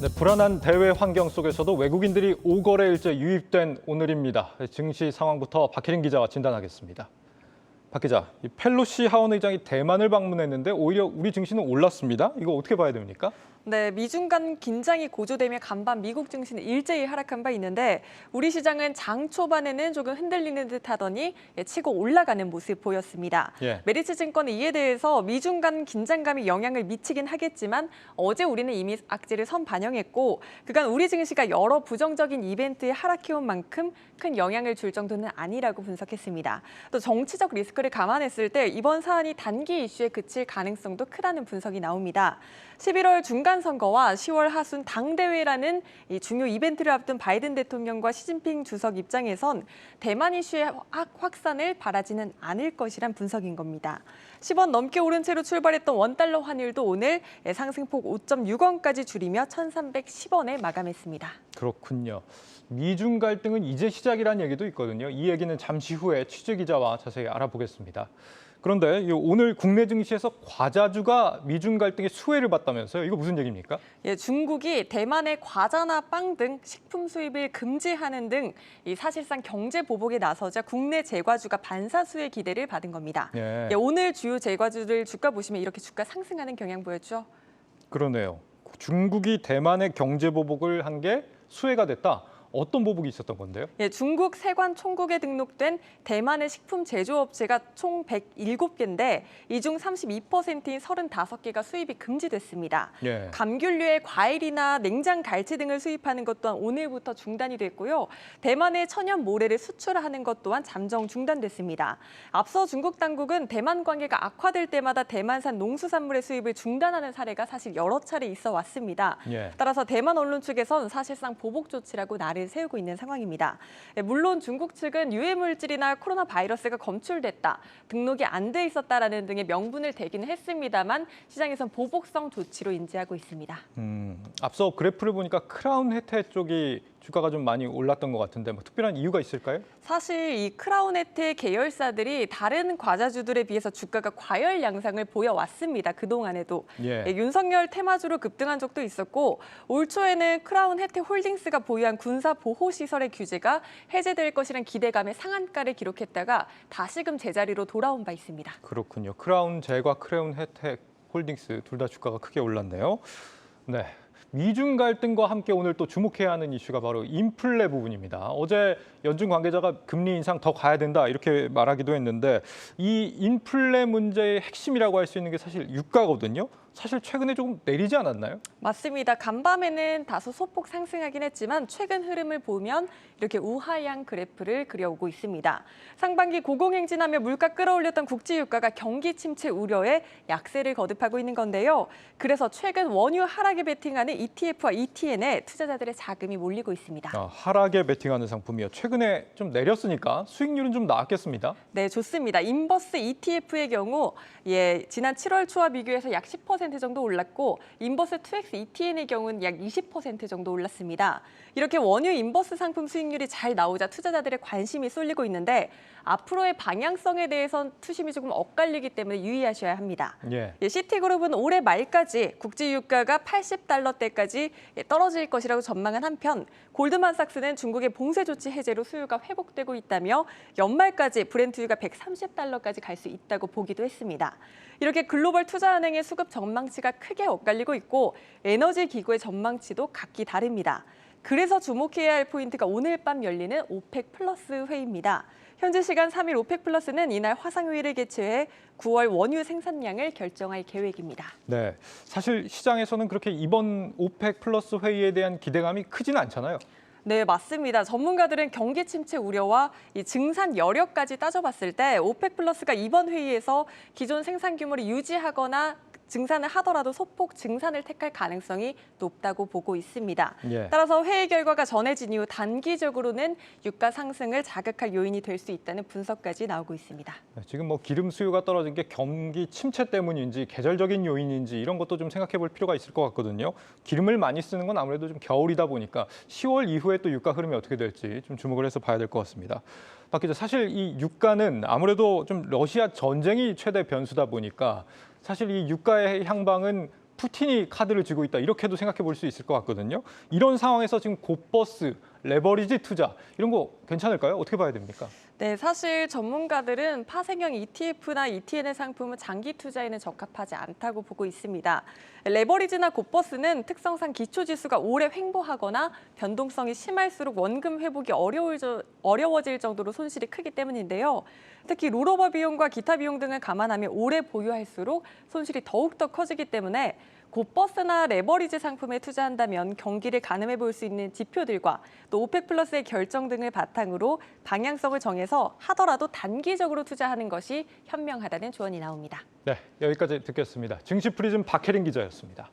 네, 불안한 대외 환경 속에서도 외국인들이 5거래일째 유입된 오늘입니다. 증시 상황부터 박혜린 기자와 진단하겠습니다. 박 기자, 이 펠로시 하원 의장이 대만을 방문했는데 오히려 우리 증시는 올랐습니다. 이거 어떻게 봐야 됩니까? 네, 미중 간 긴장이 고조되며 간밤 미국 증시는 일제히 하락한 바 있는데 우리 시장은 장 초반에는 조금 흔들리는 듯 하더니 치고 올라가는 모습 보였습니다. 메리츠 증권은 이에 대해서 미중 간 긴장감이 영향을 미치긴 하겠지만 어제 우리는 이미 악재를 선반영했고 그간 우리 증시가 여러 부정적인 이벤트에 하락해온 만큼 큰 영향을 줄 정도는 아니라고 분석했습니다. 또 정치적 리스크를 감안했을 때 이번 사안이 단기 이슈에 그칠 가능성도 크다는 분석이 나옵니다. 11월 중간 선거와 10월 하순 당대회라는 이 중요 이벤트를 앞둔 바이든 대통령과 시진핑 주석 입장에선 대만 이슈의 확산을 바라지는 않을 것이란 분석인 겁니다. 10원 넘게 오른 채로 출발했던 원달러 환율도 오늘 상승폭 5.6원까지 줄이며 1,310원에 마감했습니다. 그렇군요. 미중 갈등은 이제 시작이라는 얘기도 있거든요. 이 얘기는 잠시 후에 취재 기자와 자세히 알아보겠습니다. 그런데 오늘 국내 증시에서 과자주가 미중 갈등의 수혜를 봤다면서요? 이거 무슨 얘기입니까? 중국이 대만의 과자나 빵 등 식품 수입을 금지하는 등 사실상 경제 보복에 나서자 국내 제과주가 반사수의 기대를 받은 겁니다. 오늘 주요 제과주들 주가 보시면 이렇게 주가 상승하는 경향 보였죠? 그러네요. 중국이 대만의 경제 보복을 한 게 수혜가 됐다. 어떤 보복이 있었던 건데요? 중국 세관 총국에 등록된 대만의 식품 제조업체가 총 107개인데 이 중 32%인 35개가 수입이 금지됐습니다. 감귤류의 과일이나 냉장 갈치 등을 수입하는 것 또한 오늘부터 중단이 됐고요. 대만의 천연 모래를 수출하는 것 또한 잠정 중단됐습니다. 앞서 중국 당국은 대만 관계가 악화될 때마다 대만산 농수산물의 수입을 중단하는 사례가 사실 여러 차례 있어 왔습니다. 따라서 대만 언론 측에선 사실상 보복 조치라고 나를 세우고 있는 상황입니다. 물론 중국 측은 유해 물질이나 코로나 바이러스가 검출됐다, 등록이 안 돼 있었다라는 등의 명분을 대기는 했습니다만 시장에선 보복성 조치로 인지하고 있습니다. 앞서 그래프를 보니까 크라운 혜태 쪽이 주가가 좀 많이 올랐던 것 같은데 뭐 특별한 이유가 있을까요? 사실 이 크라운 혜태 계열사들이 다른 과자주들에 비해서 주가가 과열 양상을 보여왔습니다. 그동안에도. 윤석열 테마주로 급등한 적도 있었고 올 초에는 크라운 혜태 홀딩스가 보유한 군사 보호시설의 규제가 해제될 것이란 기대감에 상한가를 기록했다가 다시금 제자리로 돌아온 바 있습니다. 그렇군요. 크라운 젤과 크라운 혜택 홀딩스 둘 다 주가가 크게 올랐네요. 네. 미중 갈등과 함께 오늘 또 주목해야 하는 이슈가 바로 인플레 부분입니다. 어제 연준 관계자가 금리 인상 더 가야 된다 이렇게 말하기도 했는데 이 인플레 문제의 핵심이라고 할 수 있는 게 사실 유가거든요. 사실 최근에 조금 내리지 않았나요? 맞습니다. 간밤에는 다소 소폭 상승하긴 했지만 최근 흐름을 보면 이렇게 우하향 그래프를 그려오고 있습니다. 상반기 고공행진하며 물가 끌어올렸던 국제 유가가 경기 침체 우려에 약세를 거듭하고 있는 건데요. 그래서 최근 원유 하락에 베팅하는 ETF와 ETN에 투자자들의 자금이 몰리고 있습니다. 하락에 베팅하는 상품이요. 최근에 좀 내렸으니까 수익률은 좀 나았겠습니다. 네, 좋습니다. 인버스 ETF의 경우 지난 7월 초와 비교해서 약 10% 정도 올랐고 인버스 2X ETN의 경우는 약 20% 정도 올랐습니다. 이렇게 원유 인버스 상품 수익률이 잘 나오자 투자자들의 관심이 쏠리고 있는데 앞으로의 방향성에 대해선 투심이 조금 엇갈리기 때문에 유의하셔야 합니다. 시티그룹은 올해 말까지 국제 유가가 80달러대까지 떨어질 것이라고 전망한 한편 골드만삭스는 중국의 봉쇄 조치 해제로 수요가 회복되고 있다며 연말까지 브렌트유가 130달러까지 갈 수 있다고 보기도 했습니다. 이렇게 글로벌 투자은행의 수급 전망치가 크게 엇갈리고 있고 에너지 기구의 전망치도 각기 다릅니다. 그래서 주목해야 할 포인트가 오늘 밤 열리는 오펙 플러스 회의입니다. 현지 시간 3일 오펙 플러스는 이날 화상회의를 개최해 9월 원유 생산량을 결정할 계획입니다. 네, 사실 시장에서는 그렇게 이번 오펙 플러스 회의에 대한 기대감이 크지는 않잖아요. 네, 맞습니다. 전문가들은 경기 침체 우려와 이 증산 여력까지 따져봤을 때 오펙 플러스가 이번 회의에서 기존 생산 규모를 유지하거나 증산을 하더라도 소폭 증산을 택할 가능성이 높다고 보고 있습니다. 따라서 회의 결과가 전해진 이후 단기적으로는 유가 상승을 자극할 요인이 될 수 있다는 분석까지 나오고 있습니다. 지금 뭐 기름 수요가 떨어진 게 경기 침체 때문인지 계절적인 요인인지 이런 것도 좀 생각해 볼 필요가 있을 것 같거든요. 기름을 많이 쓰는 건 아무래도 좀 겨울이다 보니까 10월 이후에 또 유가 흐름이 어떻게 될지 좀 주목을 해서 봐야 될 것 같습니다. 박 기자, 사실 이 유가는 아무래도 좀 러시아 전쟁이 최대 변수다 보니까 사실 이 유가의 향방은 푸틴이 카드를 쥐고 있다 이렇게도 생각해 볼 수 있을 것 같거든요. 이런 상황에서 지금 곧버스, 레버리지 투자 이런 거 괜찮을까요? 어떻게 봐야 됩니까? 네, 사실 전문가들은 파생형 ETF나 ETN의 상품은 장기 투자에는 적합하지 않다고 보고 있습니다. 레버리지나 곧버스는 특성상 기초지수가 오래 횡보하거나 변동성이 심할수록 원금 회복이 어려워질 정도로 손실이 크기 때문인데요. 특히 롤오버 비용과 기타 비용 등을 감안하면 오래 보유할수록 손실이 더욱더 커지기 때문에 곧버스나 레버리지 상품에 투자한다면 경기를 가늠해 볼 수 있는 지표들과 또 오펙 플러스의 결정 등을 바탕으로 방향성을 정해서 하더라도 단기적으로 투자하는 것이 현명하다는 조언이 나옵니다. 네, 여기까지 듣겠습니다. 증시 프리즘 박혜린 기자였습니다.